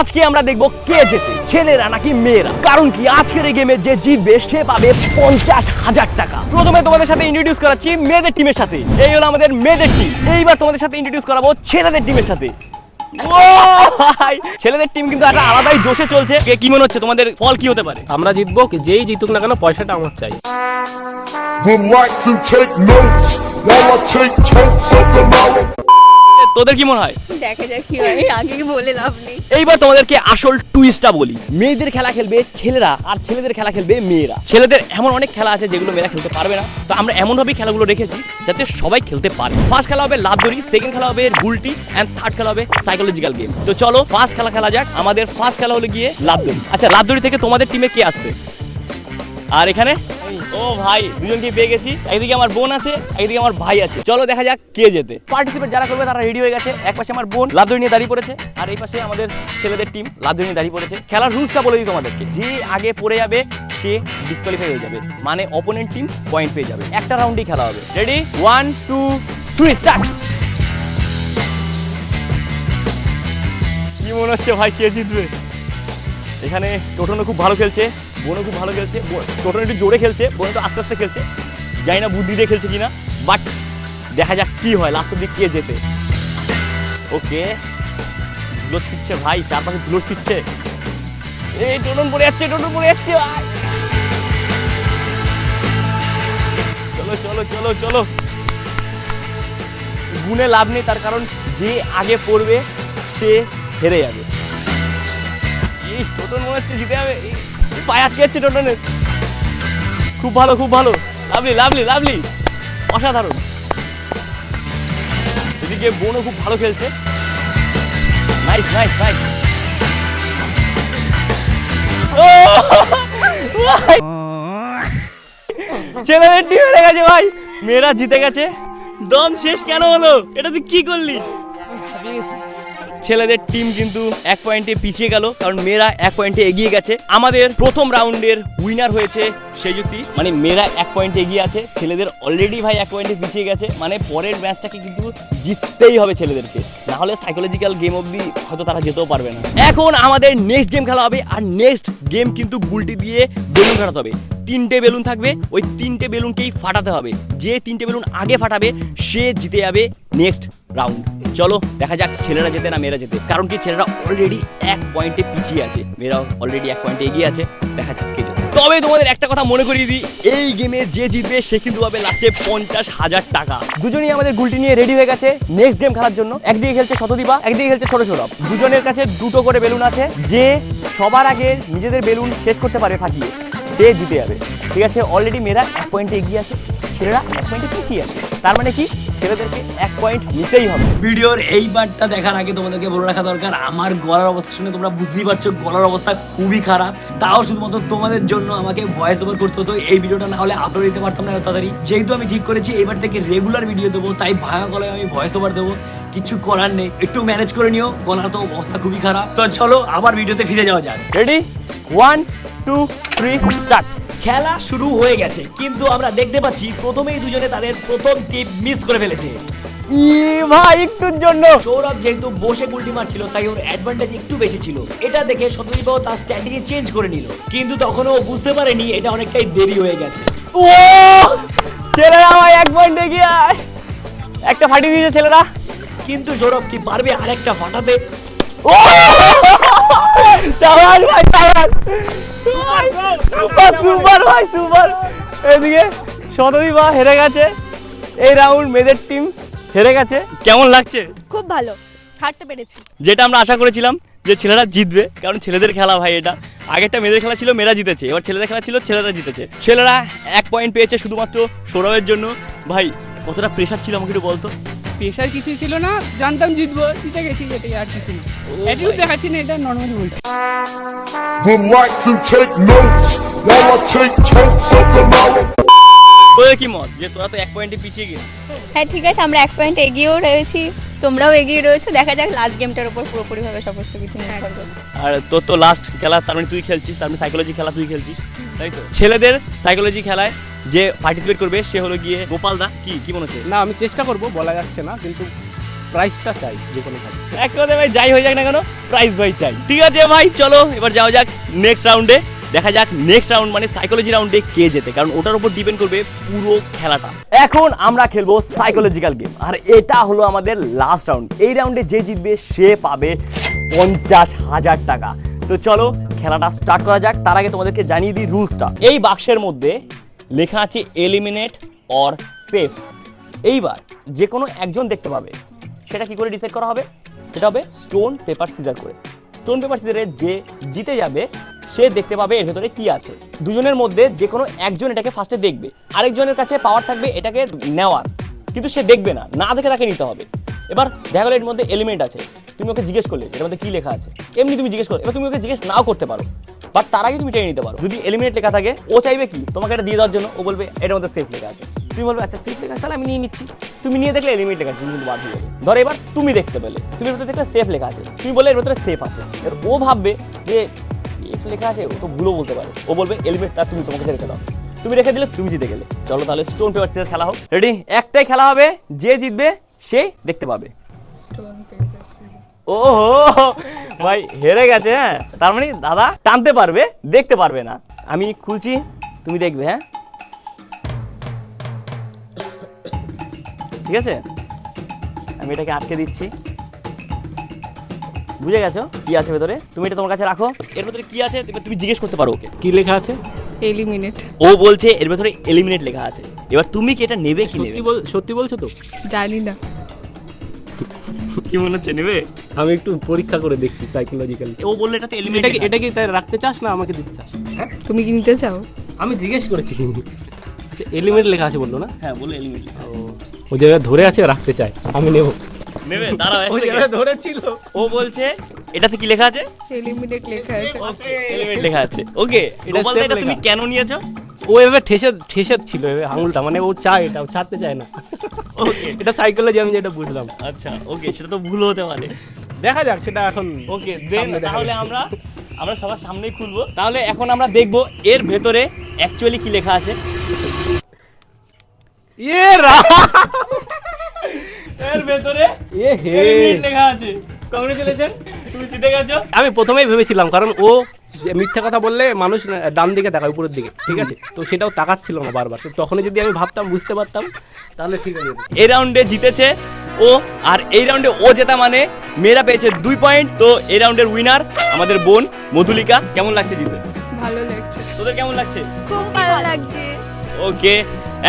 আজকে আমরা দেখবো কে জেতে, ছেলেরা নাকি মেয়েরা। কারণ কি আজকের এই গেমে যে জিতবে সে পাবে 50,000 টাকা। প্রথমে তোমাদের সাথে ইন্ট্রোডিউস করাচ্ছি মেয়েদের টিমের সাথে। এই হলো আমাদের মেয়েদের টিম। এইবার তোমাদের সাথে ইন্ট্রোডিউস করাবো ছেলেদের টিমের সাথে। ছেলেদের টিম কিন্তু একটা আলাদাই জোশে চলছে। কি মনে হচ্ছে তোমাদের ফল কি হতে পারে? আমরা জিতবো, যেই জিতুক না কেন পয়সাটা আমার চাই। Would like to take notes while I take totes of the knowledge. তোদের কি মনে হয়? দেখা যাক কি হয়, আগে বলে লাভ নেই। এইবার তোমাদেরকে আসল টুইস্টটা বলি। মেয়েদের খেলা খেলবে ছেলেরা আর ছেলেদের খেলা খেলবে মেয়েরা। ছেলেদের এমন অনেক খেলা আছে যেগুলো মেয়েরা খেলতে পারবে না, তো আমরা এমন ভাবে খেলাগুলো রেখেছি যাতে সবাই খেলতে পারে। ফার্স্ট খেলা হবে লাভ দড়ি, সেকেন্ড খেলা হবে গুলটি, এন্ড থার্ড খেলা হবে সাইকোলজিক্যাল গেম। তো চলো ফার্স্ট খেলা খেলা যাক। আমাদের ফার্স্ট খেলা হলো গিয়ে লাভ দড়ি। আচ্ছা, লাভ দড়ি থেকে তোমাদের টিমে কে আসছে? আর এখানে ও ভাই, দুজনকে পেয়ে গেছি। একদিকে আমার বোন আছে, একদিকে আমার ভাই আছে। চলো দেখা যাক কে জেতে। পার্টিসিপেট যারা করবে তারা রেডি হয়ে গেছে। এক পাশে আমার বোন লাভ দড়ি নিয়ে দাঁড়িয়ে পড়েছে, আর এই পাশে আমাদের ছেলেদের টিম লাভ দড়ি নিয়ে দাঁড়িয়ে পড়েছে। খেলার রুলসটা বলে দিই তোমাদেরকে। যে আগে পড়ে যাবে সে ডিসকোয়ালিফাই হয়ে যাবে, মানে অপোনেন্ট টিম পয়েন্ট পেয়ে যাবে। একটা রাউন্ডই খেলা হবে। Ready, 1 2 3 start. কি মনে হচ্ছে ভাই কে জিতবে? এখানে টোটনও খুব ভালো খেলছে, বোনও খুব ভালো খেলছে। টোটন একটু জোরে খেলছে, বোন তো আস্তে আস্তে খেলছে। জানি না বুদ্ধি দিয়ে খেলছে কিনা, বাট দেখা যাক কি হয়, লাস্টের দিক কে জেতে। ওকে, ধুলো ছিটছে ভাই, চারপাশে ধুলো ছিটছে। এই টোটন পড়ে যাচ্ছে, টোটন পড়ে যাচ্ছে ভাই। চলো চলো চলো চলো, গুনে লাভ নেই, তার কারণ যে আগে পড়বে সে হেরে যাবে। এই টোটন মনে হচ্ছে জিতে যাবে। পায়ে আটকে যাচ্ছে টোটনের। খুব ভালো, খুব ভালো, লাভলি লাভলি লাভলি, অসাধারণ। এদিকে বোনও খুব ভালো খেলছে। Nice nice nice. ছেলেদের টিম হেরে গেছে ভাই, মেয়েরা জিতে গেছে। দম শেষ কেন হলো? এটা তুই কি করলি? ছেলেদের টিম কিন্তু 1 পয়েন্টে পিছিয়ে গেল, কারণ মেয়েরা 1 পয়েন্টে এগিয়ে গেছে। আমাদের প্রথম রাউন্ডের উইনার হয়েছে সেজুতি, মানে মেয়েরা 1 পয়েন্টে এগিয়ে আছে। ছেলেদের অলরেডি ভাই 1 পয়েন্টে পিছিয়ে গেছে, মানে পরের ম্যাচটাকে কিন্তু জিততেই হবে ছেলেদেরকে, না হলে সাইকোলজিক্যাল গেম অবধি হয়তো তারা যেতেও পারবে না। এখন আমাদের নেক্সট গেম খেলা হবে, আর নেক্সট গেম কিন্তু গুলটি দিয়ে বেলুন ফাটাতে হবে। 3টে বেলুন থাকবে, ওই 3টে বেলুনকেই ফাটাতে হবে। যে 3টে বেলুন আগে ফাটাবে সে জিতে যাবে নেক্সট রাউন্ড। চলো দেখা যাক ছেলেরা জেতে না মেয়েরা জেতে। কারণ কি ছেলেরা অলরেডি 1 পয়েন্টে পিছিয়ে আছে, মেয়েরাও অলরেডি 1 পয়েন্টে এগিয়ে আছে। দেখা যাক কে জেতে। তবে তোমাদের একটা কথা মনে করিয়ে দিই, এই গেমে যে জিতবে সে কিন্তু পাবে লাস্টে 50,000 টাকা। দুজনেই আমাদের গুলটি নিয়ে রেডি হয়ে গেছে নেক্সট গেম খেলার জন্য। একদিকে খেলছে শতদীপা, একদিকে খেলছে ছোট সৌরভ। দুজনের কাছে 2টো করে বেলুন আছে। যে সবার আগে নিজেদের বেলুন শেষ করতে পারে ফাটিয়ে, সে জিতে যাবে। ঠিক আছে, অলরেডি মেয়েরা 1 পয়েন্টে এগিয়ে আছে, ছেলেরা 1 পয়েন্টে পিছিয়ে আছে। তার মানে কি ছেলেদেরকে 1 পয়েন্ট নিতেই হবে। ভিডিওর এই পার্টটা দেখার আগে তোমাদেরকে বলে রাখা দরকার, আমার গলার অবস্থা শুনে তোমরা বুঝতেই পারছো গলার অবস্থা খুবই খারাপ। তাও শুধুমাত্র তোমাদের জন্য আমাকে ভয়েস ওভার করতে হতো। এই ভিডিওটা না হলে আপলোড দিতে পারতাম না এত তাড়াতাড়ি। যেহেতু আমি ঠিক করেছি এবার থেকে রেগুলার ভিডিও দেবো, তাই ভাঙা গলায় আমি ভয়েস ওভার দেবো। কিছু করার নেই, একটু ম্যানেজ করে নিও, গলার তো অবস্থা খুবই খারাপ। তো চলো আবার ভিডিওতে ফিরে যাওয়া যাক। Ready, 1 2 3 start. খেলা শুরু হয়ে গেছে, কিন্তু আমরা দেখতে পাচ্ছি প্রথমেই দুজনে তাদের প্রথম টিপ মিস করে ফেলেছে। ভাই একটুর জন্য সৌরভ যেহেতু বসে গুলটি মারছিল, তাই ওর অ্যাডভান্টেজ একটু বেশি ছিল। এটা দেখে শতদীপও তার স্ট্র্যাটেজি চেঞ্জ করে নিল, কিন্তু তখনও ও বুঝতে পারেনি এটা অনেকটাই দেরি হয়ে গেছে। ও ছেলেরা ভাই 1 পয়েন্ট এগিয়ে আয়। একটা ফাটিয়ে দিয়েছে ছেলেরা, কিন্তু সৌরভ কি পারবে আরেকটা ফাটাতে? ও সাবাস ভাই, সাবাস, সুপার সুপার ভাই সুপার। এদিকে শতদীপা হেরে গেছে। এই রাউন্ড মেয়েদের টিম হেরে গেছে। কেমন লাগছে? খুব ভালো, হারতে পেরেছি। যেটা আমরা আশা করেছিলাম যে ছেলেরা জিতবে, কারণ ছেলেদের খেলা ভাই এটা। আগেরটা মেয়েদের খেলা ছিল, মেয়েরা জিতেছে। এবার ছেলেদের খেলা ছিল, ছেলেরা জিতেছে। ছেলেরা 1 পয়েন্ট পেয়েছে শুধুমাত্র সৌরভের জন্য। ভাই কতটা প্রেশার ছিল আমাকে একটু বলতো। প্রেশার কিছুই ছিল না, জানতাম জিতবো, জিতে গেছি, এটাই আর কিছু না। অ্যাটিটিউড দেখাচ্ছি না, এটা নর্মালি বলছি। Would like to take notes while I take totes of the knowledge. তোদের কি মত যে তোরা তো 1 পয়েন্টে পিছিয়ে গেছিস? হ্যাঁ ঠিক আছে, আমরা 1 পয়েন্ট এগিয়েও রয়েছি, তোমরাও এগিয়ে রয়েছো। দেখা যাক লাস্ট গেমটার উপর পুরোপুরিভাবে সমস্ত কিছু নির্ভর করবে। আর তোর তো লাস্ট খেলা, তার মানে তুই খেলছিস, তার মানে সাইকোলজি খেলা তুই খেলছিস, তাই তো? ছেলেদের সাইকোলজি খেলায় যে পার্টিসিপেট করবে সে হলো গিয়ে গোপাল দা। কি মনে হচ্ছে? না, আমি চেষ্টা করব, বলা যাচ্ছে না, কিন্তু প্রাইসটা চাই যে কোনো ভাবে। এক কথা ভাই যাই হয়ে যাক না কেন প্রাইজ ভাই চাই। ঠিক আছে ভাই চলো এবার যাওয়া যাক নেক্সট রাউন্ডে। দেখা যাক নেক্সট রাউন্ড মানে সাইকোলজি রাউন্ডে কে জেতে, কারণ ওটার উপর ডিপেন্ড করবে পুরো খেলাটা। এখন আমরা খেলবো সাইকোলজিক্যাল গেম, আর এটা হলো আমাদের লাস্ট রাউন্ড। এই রাউন্ডে যে জিতবে সে পাবে 50,000 টাকা। তো চলো খেলাটা স্টার্ট করা যাক। তার আগে তোমাদেরকে জানিয়ে দিই রুলসটা। এই বাক্সের মধ্যে লেখা আছে এলিমিনেট অর সেফ। এইবার যে কোনো একজন দেখতে পাবে, সেটা কি করে ডিসাইড করা হবে? সেটা হবে স্টোন পেপার সিজার করে। স্টোন পেপার সিজারে যে জিতে যাবে সে দেখতে পাবে এর ভেতরে কি আছে। দুজনের মধ্যে যে কোনো একজন এটাকে ফার্স্টে দেখবে, আরেকজনের কাছে পাওয়ার থাকবে এটাকে নেওয়ার, কিন্তু সে দেখবে না, না দেখে তাকে নিতে হবে। এবার দেখা গেলো এর মধ্যে এলিমেন্ট আছে, তুমি ওকে জিজ্ঞেস করলে এর মধ্যে কি লেখা আছে, এমনি তুমি জিজ্ঞেস করো। এবার তুমি ওকে জিজ্ঞেস নাও করতে পারো, বাট তার আগে তুমি টেনে নিতে পারো। যদি এলিমিনেট লেখা থাকে ও চাইবে কি তোমাকে এটা দিয়ে দেওয়ার জন্য, ও বলবে এর মধ্যে সেফ লেখা আছে। তুমি বলবে আচ্ছা সেফ লেখা আছে তাহলে আমি নিয়ে নিচ্ছি। তুমি নিয়ে দেখলে এলিমিনেট লেখা আছে, তুমি কিন্তু বাদ হয়ে যাবে। ধরো এবার তুমি দেখতে পেলে, তুমি এর ভেতরে দেখলে সেফ লেখা আছে, তুমি বললে এর ভেতরে সেফ আছে। এবার ও ভাববে যে সেফ লেখা আছে, ও তো ভুলও বলতে পারে, ও বলবে এলিমিনেট, তার তুমি তোমাকে রেখে দাও। তুমি রেখে দিলে তুমি জিতে গেলে। চলো তাহলে স্টোন পেপার সিজার খেলা হোক। রেডি? একটাই খেলা হবে, যে জিতবে সে দেখতে পাবে। ওহো ভাই হেরে গেছে। হ্যাঁ তার মানে দাদা টানতে পারবে, দেখতে পারবে না। আমি খুলছি, তুমি দেখবে। হ্যাঁ ঠিক আছে, আমি এটাকে আটকে দিচ্ছি। বুঝে গেছো কি আছে ভেতরে? তুমি এটা তোমার কাছে রাখো। এর ভেতরে কি আছে তুমি জিজ্ঞেস করতে পারো ওকে। কি লেখা আছে? এলিমিনেট। ও বলছে এর ভেতরে এলিমিনেট লেখা আছে। এবার তুমি কি এটা নেবে কি নেবে? সত্যি বলছো তো? জানি না। কি মনে হচ্ছে নেবে? আমি একটু পরীক্ষা করে দেখছি সাইকোলজিক্যাল। ও বললে এটাতে এলিমিনেট এটা কি তাই রাখতে চাস না আমাকে দিতে চাস? তুমি কি নিতে চাও? আমি জিজ্ঞেস করেছি। আচ্ছা এলিমেন্ট লেখা আছে বললো না? হ্যাঁ বলে এলিমিনেট। ও জায়গায় ধরে আছে রাখতে চাই, আমি নেব। নেবে? দাঁড়াও ওই জায়গায় ধরে ছিল। ও বলছে এটাতে কি লেখা আছে? এলিমিনেট লেখা আছে। এলিমেন্ট লেখা আছে। ওকে এটা গোপাল safe এটা তুমি লেখা। কেন নিয়েছো? ও এভাবে ঠেসে ছিল এভাবে আঙুলটা, মানে ও চায় এটা, ও ছাড়তে চায় না। ওকে এটা সাইকোলজি, আমি যেটা বুঝলাম। আচ্ছা ওকে, সেটা তো ভুল হতে পারে। দেখা যাক সেটা এখন। ওকে দেন সামনে দেখা তাহলে যাবে। আমরা সবার সামনেই খুলবো। তাহলে এখন আমরা দেখবো এর ভেতরে অ্যাকচুয়ালি কি লেখা আছে। এর ভেতরে এ হে, এলিমিনেট লেখা আছে। কংগ্রেচুলেশন, তুমি জিতে গেছো। আমি প্রথমেই ভেবেছিলাম, কারণ ও যে মিথ্যা কথা বললে মানুষ ডান দিকে তাকায়, উপরের দিকে, ঠিক আছে? তো সেটাও তাকাচ্ছিল না বারবার। তো তখনই যদি আমি ভাবতাম, বুঝতে পারতাম, তাহলে ঠিক আছে। এই রাউন্ডে জিতেছে ও, আর এই রাউন্ডে ও জেতা মানে মেয়েরা পেয়েছে 2 পয়েন্ট। তো এই রাউন্ডের উইনার আমাদের বোন মধুলিকা। কেমন লাগছে জিতে? ভালো লাগছে। তোদের কেমন লাগছে? খুব ভালো লাগছে। ওকে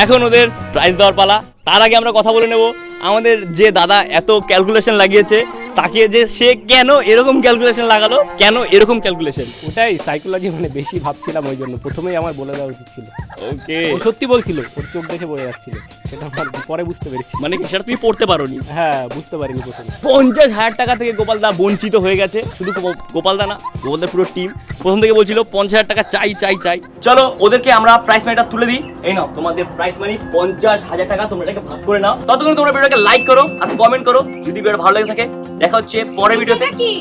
এখন ওদের প্রাইজ দেওয়ার পালা। তার আগে আমরা কথা বলে নেব আমাদের যে দাদা এত ক্যালকুলেশন লাগিয়েছে তাকে, যে সে কেন এরকম ক্যালকুলেশন লাগালো, কেন এরকম ক্যালকুলেশন। ওটাই সাইকোলজি, মানে বেশি ভাবছিলাম ওই জন্য প্রথমেই আমার বলে দেওয়া উচিত ছিল। ওকে ও সত্যি বলছিল, ওর চোখ দেখে বলে যাচ্ছিল, সেটা আমার পরে বুঝতে পেরেছি। মানে সেটা তুমি পড়তে পারোনি। হ্যাঁ বুঝতে পারিনি প্রথমে। 50,000 টাকা থেকে গোপালদা বঞ্চিত হয়ে গেছে। শুধু গোপালদা না, গোপালদার পুরো টিম প্রথম থেকে বলছিল 50,000 টাকা চাই চাই চাই। চলো ওদেরকে আমরা প্রাইস মানিটা তুলে দিই। এই নাও তোমাদের প্রাইস মানি 50,000 টাকা, তোমরা এটাকে ভাগ করে নাও। ততক্ষণ তোমরা ভিডিওটাকে লাইক করো আর কমেন্ট করো যদি ভিডিও ভালো লাগে থাকে। দেখা হচ্ছে পরের ভিডিওতে। কি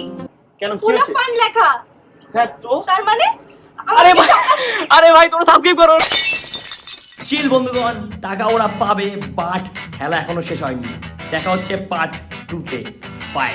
কেন কি ফুল হচ্ছে? ফান লেখা, হ্যাঁ তো তার মানে আরে ভাই তোমরা সাবস্ক্রাইব করো। চিল বন্ধুগণ, টাকা ওরা পাবে, বাট খেলা এখনো শেষ হয়নি। দেখা হচ্ছে পার্ট 2-তে। বাই।